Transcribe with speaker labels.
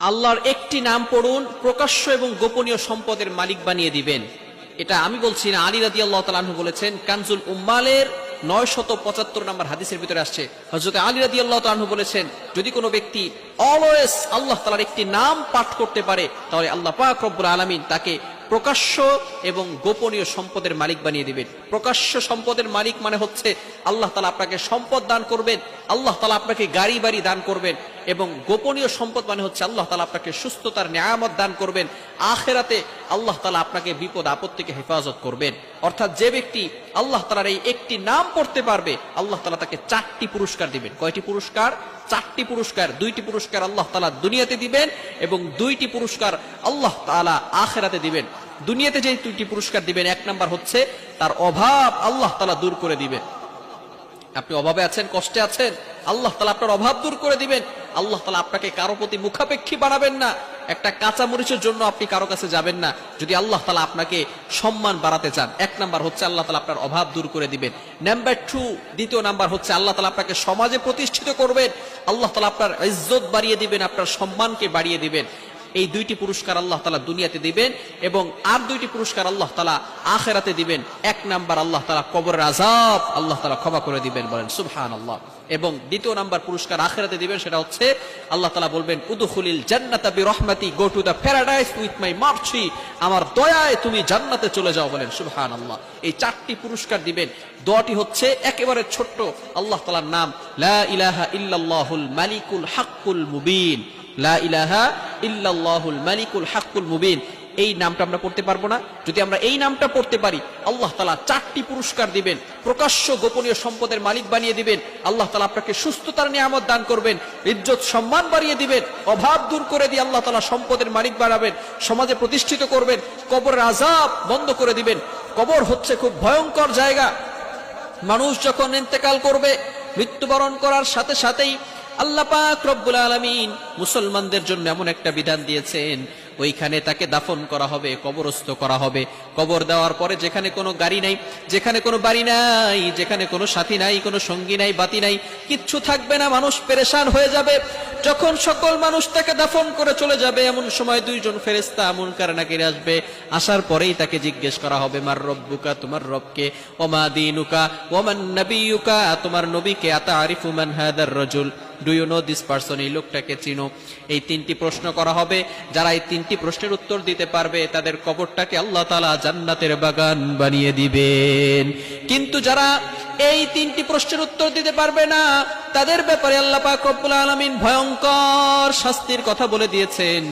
Speaker 1: আল্লাহর একটি নাম পড়ুন, প্রকাশ্য এবং গোপনীয় সম্পদের মালিক বানিয়ে দিবেন। এটা আমি বলছি না, আলী রাদিয়াল্লাহু তাআলা আনহু বলেছেন। কানজুল উম্মালের 975 নম্বর হাদিসের ভিতরে আসছে, হযরত আলী রাদিয়াল্লাহু তাআলা আনহু বলেছেন, যদি কোনো ব্যক্তি অলওয়েজ আল্লাহ তাআলার একটি নাম পাঠ করতে পারে, তাহলে আল্লাহ পাক রব্বুল আলামিন তাকে প্রকাশ্য এবং গোপনীয় সম্পদের মালিক বানিয়ে দিবেন। প্রকাশ্য সম্পদের মালিক মানে হচ্ছে আল্লাহ তাআলা আপনাকে সম্পদ দান করবেন, আল্লাহ তাআলা আপনাকে গাড়ি বাড়ি দান করবেন। এবং গোপনীয় সম্পদ মানে হচ্ছে আল্লাহ তাআলা আপনাকে সুস্থতার নিয়ামত দান করবেন। আখিরাতে আল্লাহ তাআলা আপনাকে বিপদ আপদ থেকে হেফাজত করবেন। অর্থাৎ যে ব্যক্তি আল্লাহ তাআলার এই একটি নাম পড়তে পারবে, আল্লাহ তাআলা তাকে 4টি পুরস্কার দিবেন। কয়টি পুরস্কার? 4টি পুরস্কার। 2টি পুরস্কার আল্লাহ তাআলা দুনিয়াতে দিবেন এবং 2টি পুরস্কার আল্লাহ তাআলা আখিরাতে দিবেন। দুনিয়াতে যে 2টি পুরস্কার দিবেন, 1 নাম্বার হচ্ছে তার অভাব আল্লাহ তাআলা দূর করে দিবেন। আপনি অভাবে আছেন, কষ্টে আছেন, আল্লাহ তাআলা আপনার অভাব দূর করে দিবেন। আল্লাহ তাআলা আপনাকে কারো প্রতি মুখাপেক্ষী বানাবেন না। একটা কাঁচা মরিচের জন্য আপনি কারো কাছে যাবেন না। যদি আল্লাহ তাআলা আপনাকে সম্মান বাড়াতে চান, 1 নাম্বার হচ্ছে আল্লাহ তাআলা আপনার অভাব দূর করে দিবেন। নাম্বার 2, দ্বিতীয় নাম্বার হচ্ছে আল্লাহ তাআলা আপনাকে সমাজে প্রতিষ্ঠিত করবেন। আল্লাহ তাআলা আপনার ইজ্জত বাড়িয়ে দিবেন, আপনার সম্মানকে বাড়িয়ে দিবেন। এই 2টি পুরস্কার আল্লাহ তাআলা দুনিয়াতে দিবেন এবং আর 2টি পুরস্কার আল্লাহ তাআলা আখিরাতে দিবেন। 1 নাম্বার আল্লাহ তাআলা কবরের আযাব আল্লাহ তাআলা ক্ষমা করে দিবেন, বলেন সুবহানাল্লাহ। এবং দ্বিতীয় নাম্বার পুরস্কার আখিরাতে দিবেন, সেটা হচ্ছে আল্লাহ তাআলা বলবেন, উদখুলিল জান্নাতা বিরহমাতি, go to the paradise with my mercy, আমার দয়ায় তুমি জান্নাতে চলে যাও, বলেন সুবহানাল্লাহ। এই 4টি পুরস্কার দিবেন। দোয়াটি হচ্ছে একেবারে ছোট্ট, আল্লাহ তাআলার নাম লা ইলাহা ইল্লাল্লাহুল মালিকুল হাক্কুল মুবিন। লা ইলাহা ইল্লাল্লাহুল মালিকুল হাক্কুল মুবিন। এই নামটা আমরা পড়তে পারবো না? যদি আমরা এই নামটা পড়তে পারি, আল্লাহ তাআলা 4টি পুরস্কার দিবেন, প্রকাশ্য গোপনীয় সম্পদের মালিক বানিয়ে দিবেন। আল্লাহ তাআলা আপনাকে সুস্থতার নিয়ামত দান করবেন, ইজ্জত সম্মান বাড়িয়ে দিবেন, অভাব দূর করে দিয়ে আল্লাহ তাআলা সম্পদের মালিক বানাবেন, সমাজে প্রতিষ্ঠিত করবেন, কবরের আযাব বন্ধ করে দিবেন। কবর হচ্ছে খুব ভয়ঙ্কর জায়গা। মানুষ যখন ইন্তেকাল করবে, মৃত্যুবরণ করার সাথে সাথেই আল্লাহ পাক রব্বুল আলামিন মুসলমানদের জন্য এমন একটা বিধান দিয়েছেন, ওইখানে তাকে দাফন করা হবে, কবরস্থ করা হবে। কবর দেওয়ার পরে যেখানে কোনো গাড়ি নাই, যেখানে কোনো বাড়ি নাই, যেখানে কোনো সাথী নাই, কোনো সঙ্গী নাই, বাতি নাই, কিচ্ছু থাকবে না, মানুষ পেরেশান হয়ে যাবে। যখন সকল মানুষ তাকে দাফন করে চলে যাবে, এমন সময় 2 জন ফেরেশতা মুনকার নাকির আসবে। আসার পরেই তাকে জিজ্ঞেস করা হবে, মার রব্বুকা, তোমার রবকে, ওমা দীনুকা, ওমান নবিয়ুকা, তোমার নবীকে, আতারিফু মান হাদার রাজুল, do you know this person, এই লোকটাকে চিনো? এই 3টি প্রশ্ন করা হবে। যারা এই 3টি প্রশ্নের উত্তর দিতে পারবে, তাদের কবরটাকে আল্লাহ তাআলা জান্নাতের বাগান বানিয়ে দিবেন। কিন্তু যারা এই 3টি প্রশ্নের উত্তর দিতে পারবে না, তাদের ব্যাপারে আল্লাহ পাক রব্বুল আলামিন ভয়ঙ্কর শাস্তির কথা বলে দিয়েছেন।